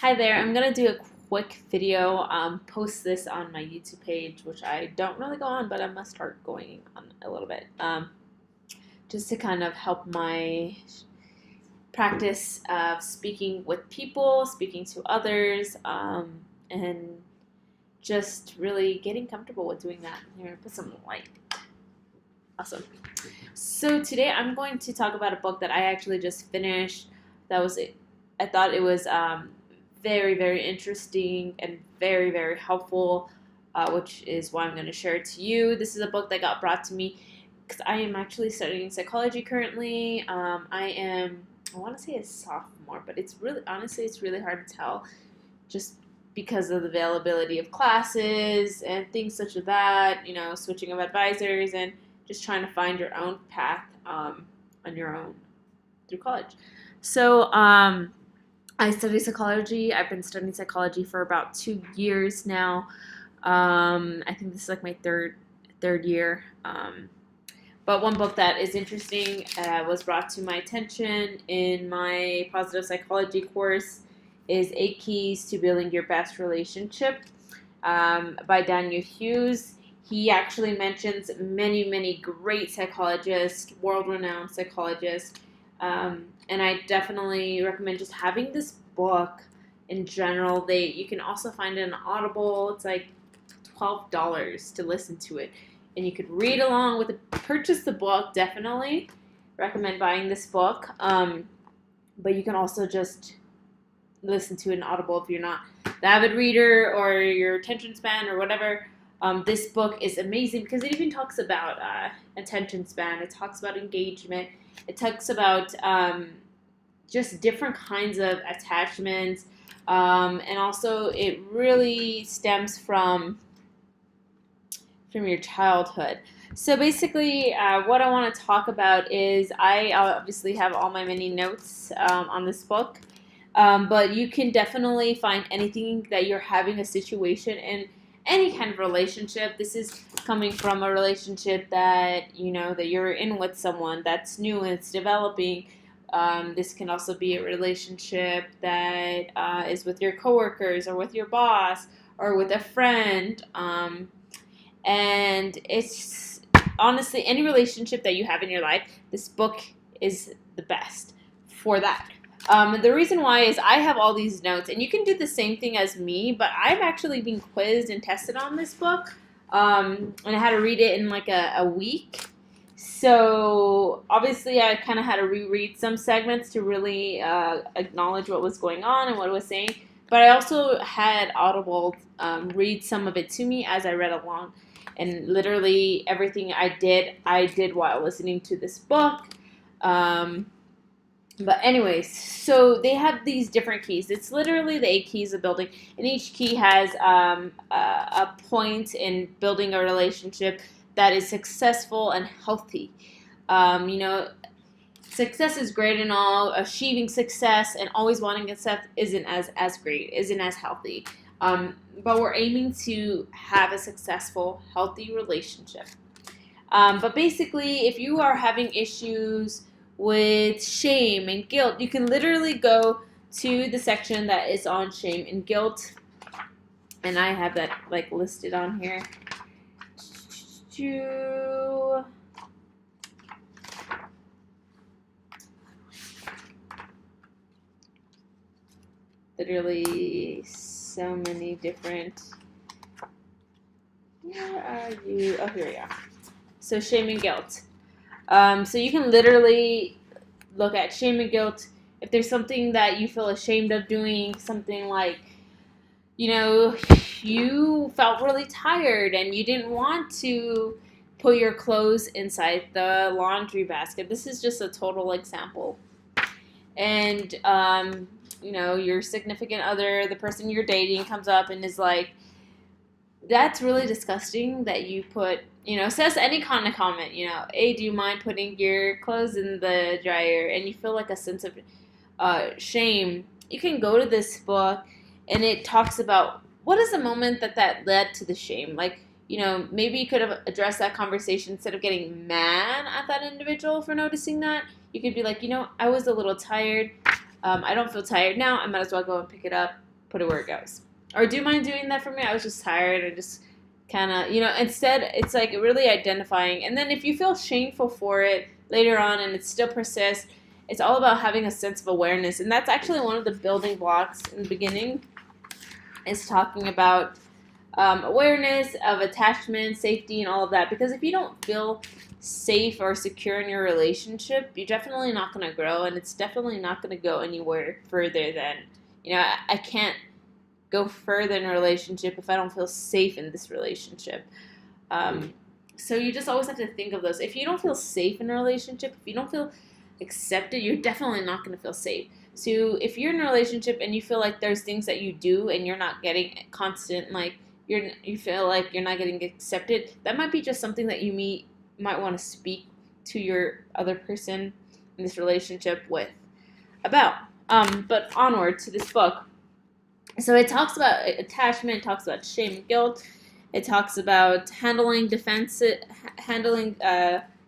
Hi there, I'm going to do a quick video, post this on my YouTube page, which I don't really go on, but I must start going on a little bit, just to kind of help my practice of speaking with people, speaking to others, and just really getting comfortable with doing that. Here, put some light. Awesome. So today I'm going to talk about a book that I actually just finished. I thought it was very, very interesting and very, very helpful, which is why I'm going to share it to you. This is a book that got brought to me because I am actually studying psychology currently. I want to say a sophomore, but honestly, it's really hard to tell just because of the availability of classes and things such as that, switching of advisors and just trying to find your own path on your own through college. So I study psychology. I've been studying psychology for about 2 years now. I think this is like my third year. But one book that is interesting was brought to my attention in my positive psychology course is 8 Keys to Building Your Best Relationship by Daniel Hughes. He actually mentions many, many great psychologists, world-renowned psychologists, and I definitely recommend just having this book in general. You can also find it on Audible. It's like $12 to listen to it, and you could read along with it. Purchase the book, definitely recommend buying this book. But you can also just listen to it in Audible if you're not the avid reader or your attention span or whatever. This book is amazing because it even talks about attention span. It talks about engagement. It talks about just different kinds of attachments. And also it really stems from your childhood. So basically what I want to talk about is I obviously have all my many notes on this book. But you can definitely find anything that you're having a situation in any kind of relationship. This is coming from a relationship that that you're in with someone that's new and it's developing. This can also be a relationship that is with your coworkers or with your boss or with a friend. And it's honestly any relationship that you have in your life, this book is the best for that. The reason why is I have all these notes, and you can do the same thing as me, but I've actually been quizzed and tested on this book, and I had to read it in like a week. So obviously I kind of had to reread some segments to really acknowledge what was going on and what it was saying, but I also had Audible read some of it to me as I read along, and literally everything I did while listening to this book. But anyways, so they have these different keys. It's literally the 8 keys of building, and each key has a point in building a relationship that is successful and healthy. Success is great and all. Achieving success and always wanting success isn't as great, isn't as healthy. But we're aiming to have a successful, healthy relationship. But basically, if you are having issues with shame and guilt, you can literally go to the section that is on shame and guilt, and I have that like listed on here. Literally so many different. Where are you? Oh, here we are. So shame and guilt. So you can literally look at shame and guilt. If there's something that you feel ashamed of doing, something like, you felt really tired and you didn't want to put your clothes inside the laundry basket. This is just a total example. And, your significant other, the person you're dating comes up and is like, that's really disgusting that you put, says any kind of comment, hey, do you mind putting your clothes in the dryer? And you feel like a sense of shame. You can go to this book, and it talks about what is the moment that led to the shame. Like, maybe you could have addressed that conversation instead of getting mad at that individual for noticing that. You could be like, I was a little tired. I don't feel tired now. I might as well go and pick it up. put it where it goes. Or do you mind doing that for me? I was just tired and just kind of, instead it's like really identifying. And then if you feel shameful for it later on and it still persists, it's all about having a sense of awareness. And that's actually one of the building blocks in the beginning, is talking about awareness of attachment, safety, and all of that. Because if you don't feel safe or secure in your relationship, you're definitely not going to grow, and it's definitely not going to go anywhere further than, I can't go further in a relationship if I don't feel safe in this relationship. So you just always have to think of those. If you don't feel safe in a relationship, if you don't feel accepted, you're definitely not going to feel safe. So if you're in a relationship and you feel like there's things that you do and you're not getting constant, like you feel like you're not getting accepted, that might be just something that you might want to speak to your other person in this relationship with about. But onward to this book. So it talks about attachment, it talks about shame and guilt, it talks about handling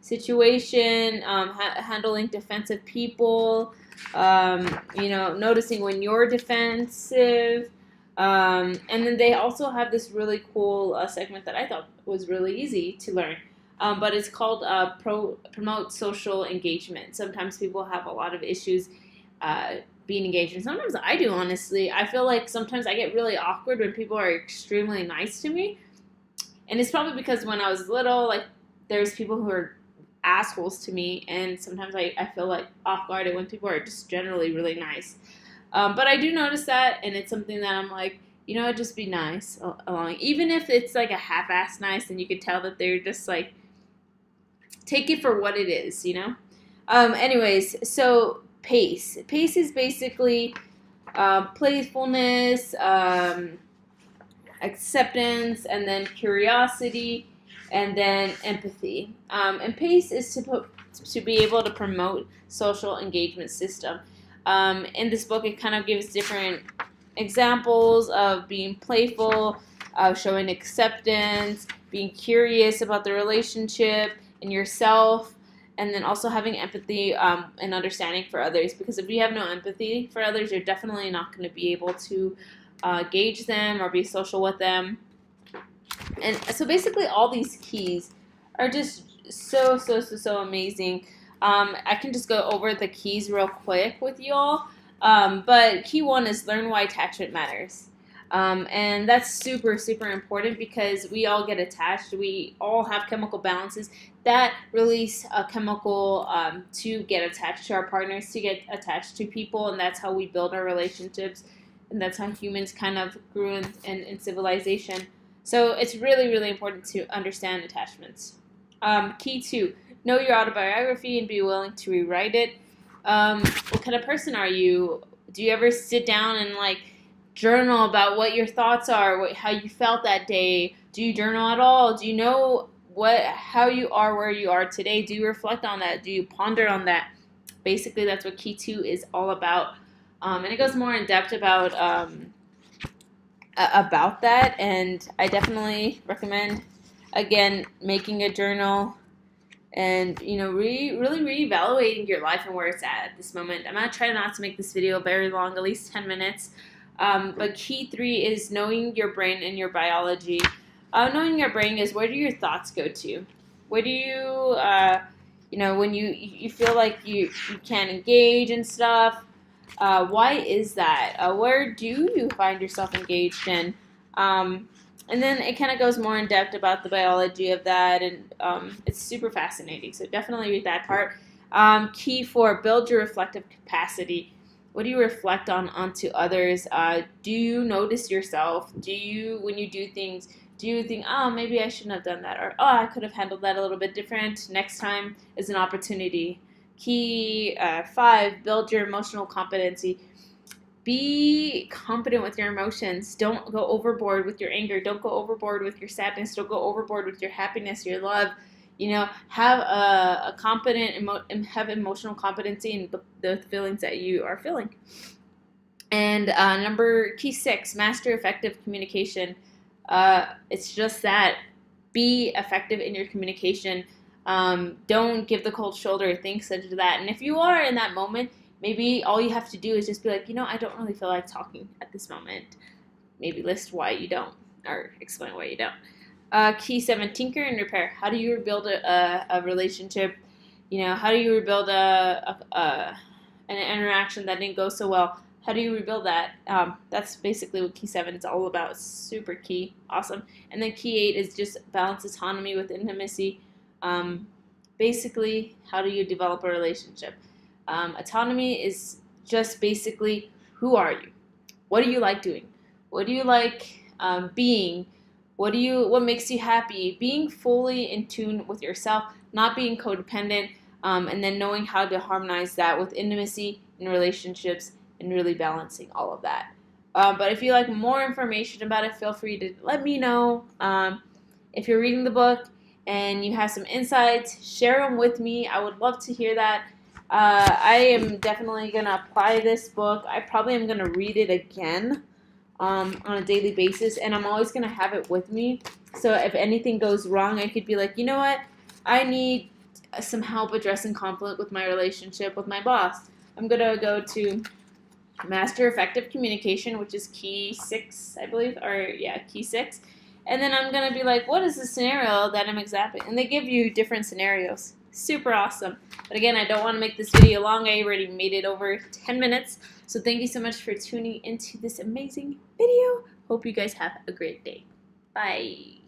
situation, handling defensive people, noticing when you're defensive. And then they also have this really cool segment that I thought was really easy to learn. But it's called promote social engagement. Sometimes people have a lot of issues being engaged, and sometimes I do, honestly. I feel like sometimes I get really awkward when people are extremely nice to me. And it's probably because when I was little, like, there's people who are assholes to me, and sometimes I feel like off guard when people are just generally really nice. But I do notice that, and it's something that I'm like, just be nice along. Even if it's like a half-assed nice, and you can tell that they're just like, take it for what it is, Anyways, so pace. Pace is basically playfulness, acceptance, and then curiosity, and then empathy. And pace is to be able to promote social engagement system. In this book, it kind of gives different examples of being playful, showing acceptance, being curious about the relationship and yourself, and then also having empathy and understanding for others. Because if you have no empathy for others, you're definitely not going to be able to gauge them or be social with them. And so basically all these keys are just so amazing. I can just go over the keys real quick with you all. But key one is learn why attachment matters. And that's super important because we all get attached. We all have chemical balances that release a chemical to get attached to our partners, to get attached to people, and that's how we build our relationships, and that's how humans kind of grew in civilization. So it's really important to understand attachments. Key two, know your autobiography and be willing to rewrite it. What kind of person are you? Do you ever sit down and journal about what your thoughts are, how you felt that day? Do you journal at all? Do you know how you are where you are today? Do you reflect on that? Do you ponder on that? Basically, that's what key two is all about. And it goes more in depth about that. And I definitely recommend, again, making a journal and, really reevaluating your life and where it's at this moment. I'm going to try not to make this video very long, at least 10 minutes. But key three is knowing your brain and your biology. Knowing your brain is, where do your thoughts go to? Where do you, when you feel like you can't engage and stuff, why is that? Where do you find yourself engaged in? And then it kind of goes more in depth about the biology of that, and it's super fascinating. So definitely read that part. Key four, build your reflective capacity. What do you reflect onto others? Do you notice yourself? When you do things, do you think, oh, maybe I shouldn't have done that? Or, oh, I could have handled that a little bit different. Next time is an opportunity. Key five, build your emotional competency. Be competent with your emotions. Don't go overboard with your anger. Don't go overboard with your sadness. Don't go overboard with your happiness, your love. Have a competent, have emotional competency in the feelings that you are feeling. And key six, master effective communication. It's just that. Be effective in your communication. Don't give the cold shoulder. Think such that. And if you are in that moment, maybe all you have to do is just be like, I don't really feel like talking at this moment. Maybe list why you don't, or explain why you don't. Key 7, tinker and repair. How do you rebuild a relationship? How do you rebuild an interaction that didn't go so well? How do you rebuild that? That's basically what Key 7 is all about. It's super key. Awesome. And then Key 8 is just balance autonomy with intimacy. Basically, how do you develop a relationship? Autonomy is just basically, who are you? What do you like doing? What do you like being? What makes you happy? Being fully in tune with yourself, not being codependent, and then knowing how to harmonize that with intimacy in relationships and really balancing all of that. But if you like more information about it, feel free to let me know. If you're reading the book and you have some insights, share them with me. I would love to hear that. I am definitely going to apply this book. I probably am going to read it again on a daily basis, and I'm always going to have it with me. So if anything goes wrong, I could be like, you know what? I need some help addressing conflict with my relationship with my boss. I'm going to go to Master Effective Communication, which is Key 6, I believe, Key 6. And then I'm going to be like, what is the scenario that I'm examining? And they give you different scenarios. Super awesome. But again, I don't want to make this video long. I already made it over 10 minutes. So thank you so much for tuning into this amazing video. Hope you guys have a great day. Bye.